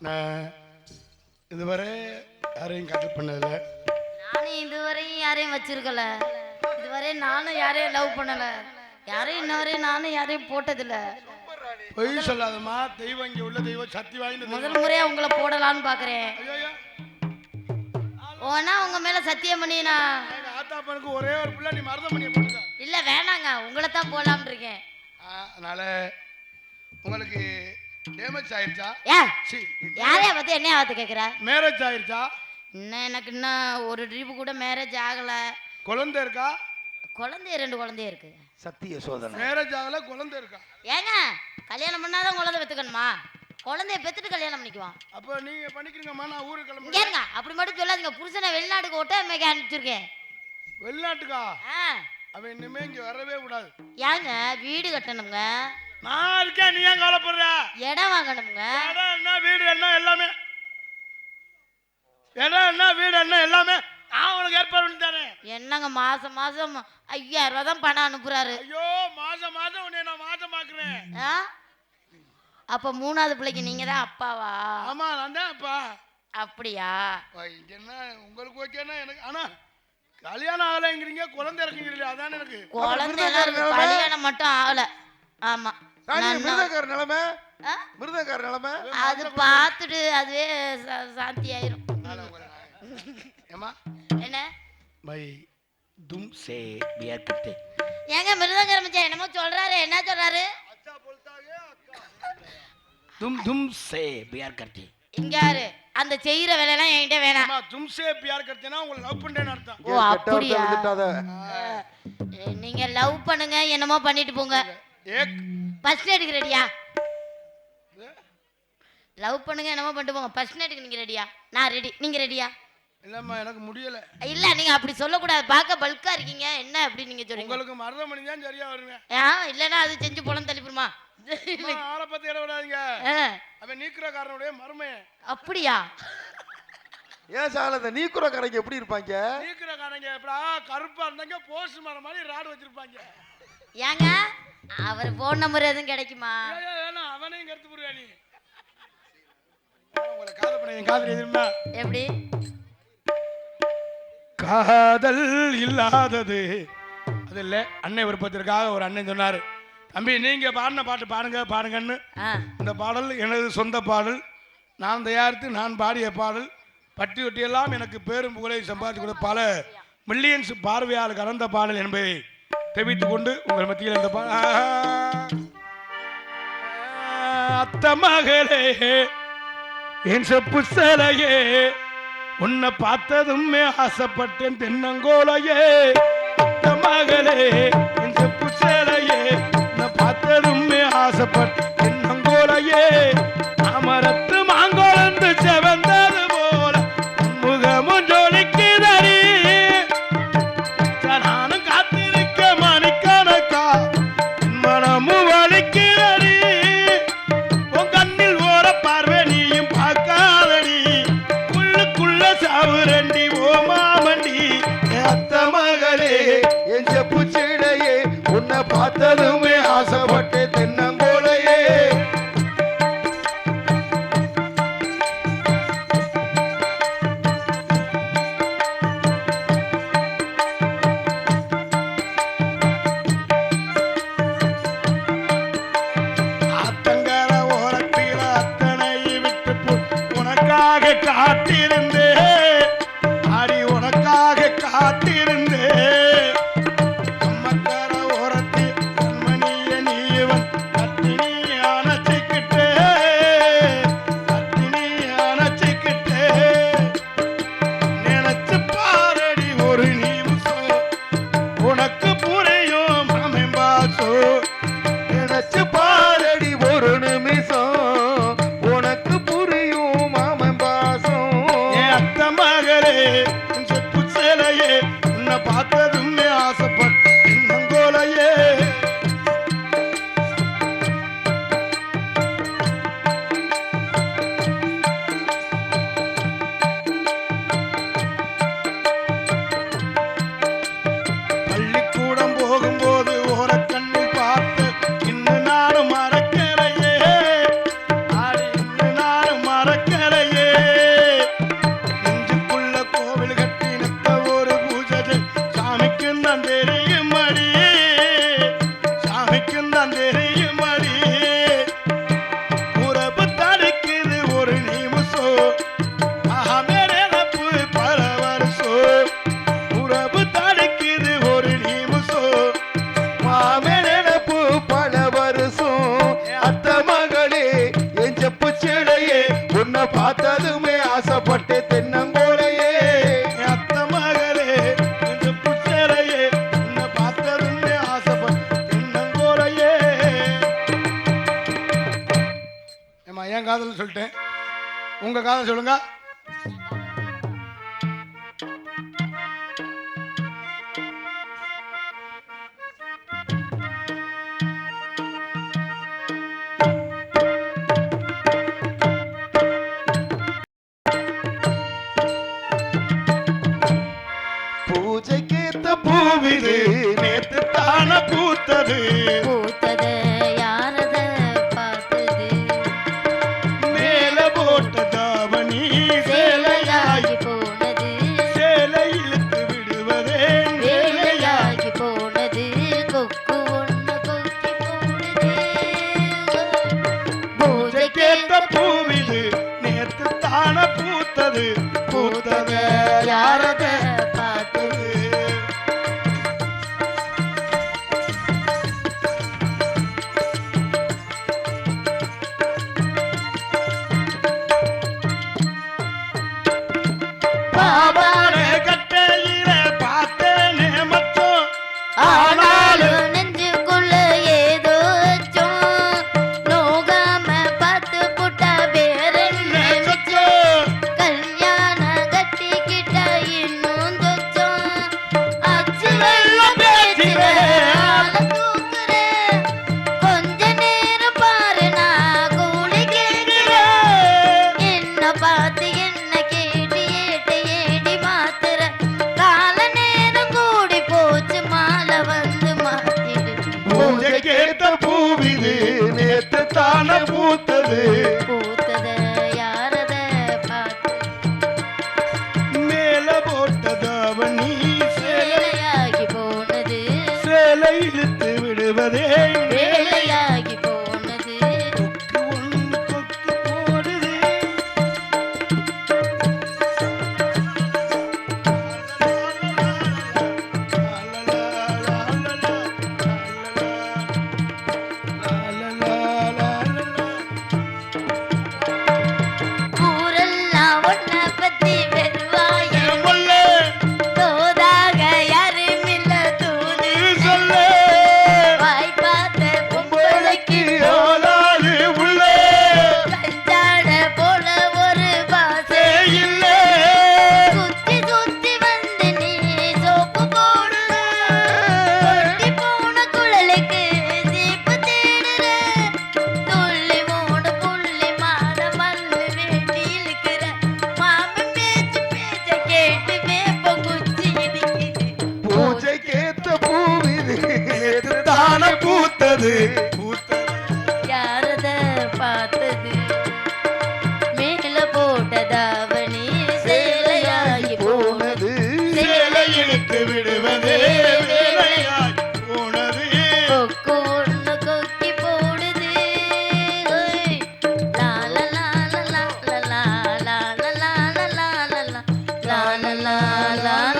நான் இதுவரை யாரையும் கட் பண்ணதில்ல. நானும் இதுவரையும் யாரையும் வச்சிருக்கல. இதுவரை நானும் யாரையும் லவ் பண்ணல. யாரையும் இன்னவரையும் நானும் யாரையும் போட்டதில்ல. பொய் சொல்லாதம்மா. தெய்வம் இங்க உள்ள தெய்வம் சக்தி வாய்ந்த முதல் முறையா உங்களை போடலான்னு பாக்குறேன். ஐயோ ஓனா உங்க மேல சத்தியம் பண்ணினா ஆத்தாப்பனுக்கு ஒரே ஒரு பிள்ளை, நீ மருதம் பண்ணிய போட்டுக்க. இல்ல வேணாங்க, உங்களை தான் போடலாம்னு இருக்கேன். அதனால உங்களுக்கு டேமேஜ் ஆயிருச்சா? யாரையா பார்த்து என்னையா பார்த்து கேட்குற? மேரேஜ் ஆயிருச்சா? இன்னும் எனக்கு இன்னும் ஒரு ட்ரிப்பு கூட மேரேஜ் ஆகல. குழந்தை இருக்கா? குழந்தைய 2 குழந்தைய இருக்கு. சத்திய சோதனை. மேரேஜ் ஆகல, குழந்தை இருக்கா? ஏங்க கல்யாணம் பண்ணாதான் குழந்தை பெற்றுக்கணுமா? குழந்தைய பெற்றுட்டு கல்யாணம் பண்ணிக்குவான். அப்போ நீங்க பண்ணிக்கிறீங்கம்மா, நான் ஊருக்கு கிளம்புறேன். இங்க இருங்க, அப்படி மட்டும் சொல்லாதீங்க. புருஷனை வெளிநாட்டுக்கு ஒட்டமைக்க அனுப்பிச்சிருக்கேன். வெளிநாட்டுக்கா? அவன் இனிமே இங்க வரவே கூடாது. ஏங்க வீடு கட்டணுங்க. நான் இருக்கேன், நீ ஏன் கவலைப்படுற? இடம் வாங்கணுங்க. இடம் என்ன வீடு என்ன எல்லாமே, இடம் என்ன வீடு என்ன எல்லாமே நான் உனக்கு ஏற்பாடு பண்ணி தரேன். என்னங்க மாசம் மாசம் 5000 ரூபா தான் பணம் அனுப்புறாரு. ஐயோ மாசம் மாசம் உன்னை நான் மாசம் பாக்குறேன். அப்ப 3வது பிள்ளைக்கு நீங்க தான் அப்பாவா? ஆமா நான் தான் அப்பா. அப்படியா? இங்க என்ன உங்களுக்கு ஓகேனா எனக்கு, ஆனா கல்யாணம் ஆகலைங்கிறீங்க, குழந்தை இருக்குங்கிறீங்க, அதான் எனக்கு. குழந்தை கல்யாணம் மட்டும் ஆகல. ஆமா மிருதக்கார நிலைமை, மிருதக்கார நிலைமை அது பார்த்துட்டு அதுவே சாந்தி ஆயிரும். ஏமா என்ன பை தும் சே பியர் கர்த்தே. ஏங்க மிருதங்கர மச்சான் என்னமோ சொல்றாரு, என்ன சொல்றாரு? அச்சா बोलतागे அக்கா தும் தும் சே பியர் கர்த்தே. இங்க யாரு அந்த செய்யற வேலை எல்லாம் என்கிட்ட வேணாம். அம்மா தும் சே பியார் கர்த்தேனா உங்களை லவ் பண்றேன்னு அர்த்தம். ஓ அப்படியா? நீங்க லவ் பண்ணுங்க, என்னமோ பண்ணிட்டு போங்க. ஃபர்ஸ்ட் நைட்டுக்கு ரெடியா? லவ் பண்ணுங்க, என்னமோ பண்ணிட்டு போங்க. ஃபர்ஸ்ட் நைட்டுக்கு நீங்க ரெடியா? நான் ரெடி, நீங்க ரெடியா? இல்லம்மா எனக்கு முடியல. இல்ல நீங்க அப்படி சொல்லக்கூடாது, பார்க்க பல்கா இருக்கீங்க. என்ன அப்படி நீங்க சொல்றீங்க? உங்களுக்கு மருதம் பண்ணி தான் சரியா வருவேன். இல்லனா அது செஞ்சு போலாம் தள்ளிப்புமா. ஆளை பத்தி இட விடாதீங்க. அவன் நீக்குறக்காரனுடைய மருமை. அப்படியா? ஏன் சாலத நீக்குறக்காரங்க எப்படி இருப்பாங்க? நீக்குறக்காரங்க எப்படா கருப்பா இருந்தாங்க, போஸ்ட் மரம் மாதிரி ராடு வச்சிருப்பாங்க. ஏங்க அவர் போன் நம்பர் எதுவும் கிடைக்குமா? வேணாம், அவனையும் கருத்து புரியா நீ. உங்களை காதல் பண்ண என் காதல் எதுவுமா எப்படி? காதல் இல்லாதது அது இல்லை. அன்னை விருப்பத்திற்காக ஒரு அண்ணன் சொன்னார், தம்பி நீங்க பாடின பாட்டு பாடுங்க பாடுங்கன்னு. இந்த பாடல் எனது சொந்த பாடல், நான் தயாரித்து நான் பாடிய பாடல். பட்டி ஒட்டியெல்லாம் எனக்கு பேரும் புகழை சம்பாதித்து கொடுத்த பல மில்லியன்ஸ் பார்வையால் கலந்த பாடல் என்பதை தெரிவித்துக் கொண்டு உங்கள் மத்தியில் இந்த அத்த மகளே என் செப்பு சேலையே, உன்னை பார்த்ததுமே ஆசைப்பட்டேன் தென்னங்கோலையே. அத்த மகளே என் செப்பு சேலையே, உன்னை பார்த்ததுமே ஆசைப்பட்டேன் தென்னங்கோலையே. அமரத்து மாங்கோலந்து செவந்தது போல முகமும் ஜொலிக்குதடி, நானும் காத்திருக்க மணிக்கணக்கா மனமும் வலிக்குதடி. உன் கண்ணில் ஓர பார்வை நீயும் பார்க்காதடி, உள்ளுக்குள்ள சாவுரண்டி ஓ மாமண்டி. அத்த மகளே என் செப்பு சீடையே, உன்னை பார்த்ததுமே ஆசைப்பட்டு தென்னங்கோலையே. ஆத்தங்கர ஓரத்தில் அத்தனை விட்டு உனக்காக காத்திருந்தே, அடி உனக்காக காத்திருந்தே. அம்மக்கர ஓரத்தில் கண்மணிய நீவன் கத்தினி அணைச்சிக்கிட்டே, கத்தினி அணைச்சிக்கிட்டே. நினைச்சு பாரடி ஒரு நிமிஷம், உனக்கு புரியும் மாமேம்பாசோ. நினைச்சு பாரடி ஒரு நிமிஷம், உனக்கு புரியும் மாமன் பாசம். என் பார்த்ததுமே ஆசைப்பட்டு தென்னங்கோலையே என் அத்தை மகளே இந்த புச்சரையே உன்னை பார்த்ததுமே ஆசைப்பட்டு தென்னங்கோலையே. ஏம்மா என் காதல் சொல்லிட்டேன், உங்க காதல் சொல்லுங்க. பூஜைக்கேத்த பூவிது நேத்து தான பூத்தது பூத்தது யாரத பார்த்தது மேல போட்ட தாவணி வேலையாகி போனது சேலை இழுத்து விடுவதே வேலையாகி போனது கொக்கு ஒண்ணு கொக்கி போடுது பூஜைக்கேத்த பூஜைக்கேத்த பூவிது நேத்து தான பூத்தது பூத்தது யாரத பார்த்தது பாவாடை கட்டையில பார்த்தேனே மச்சம் ஆனாலும் நெஞ்சுக்குள்ள ஏதோ அச்சம். நோகாம பார்த்து புட்டா வேறென்ன மிச்சம். கல்யாணம் கட்டிக்கிட்டா இன்னும் தொச்சம். அச்சு வெள்ளம் பேச்சுற ஆள தூக்குற. கொஞ்ச நேரம் பாரு நான் கூலி கேட்கிறேன். என்ன பார்த்து என்ன கேட்டு ஏட்டு ஏடி மாத்துற. கால நேரம் கூடி போச்சு மாலை வந்து மாத்திடு. பூஜைக்கேத்த பூவிது நேத்து தான பூத்தது பூத்தத யாரத பார்த்து மேல போட்ட தாவணி வேலையாகி போனது சேலை இழுத்து விடுவதே வேலையாகி போனது ஒண்ணு கொக்கி போடுதே. ஊரெல்லாம் ஒன்ன பத்தி வெறுவாய முல்லை தோதாக யாரும் இல்ல தூது சொல்லு வாய் பார்த்த பொம்பளைக்கு ஓலாது உள்ளே கஞ்சாட போல ஒரு பாசை இல்லை சுத்தி சுத்தி வந்து நீ சோப்பு போடுற. கொட்டி போன குழலுக்கு சீப்பு தேடுற. துள்ளி மூணு புள்ளி மான மல்லு வேட்டி இழுக்கிற. மாமன் பேச்சு பேச்ச கேட்டு வேப்ப குச்சி இடிக்குது. பூஜைக்கேத்த பூவிது நேத்து தான பூத்தது பூத்தது யாரத பார்த்தது மேல போட்ட தாவணி சேலையாகி போனது. போனது சேலை இழுத்து விடுவதே வேலையாய் போனது. கொக்கு ஒண்ணு கொக்கி போடுது. ஓய். லா லா லா லா லா லா லா லா லா லா லா லா லா லா லா லா லா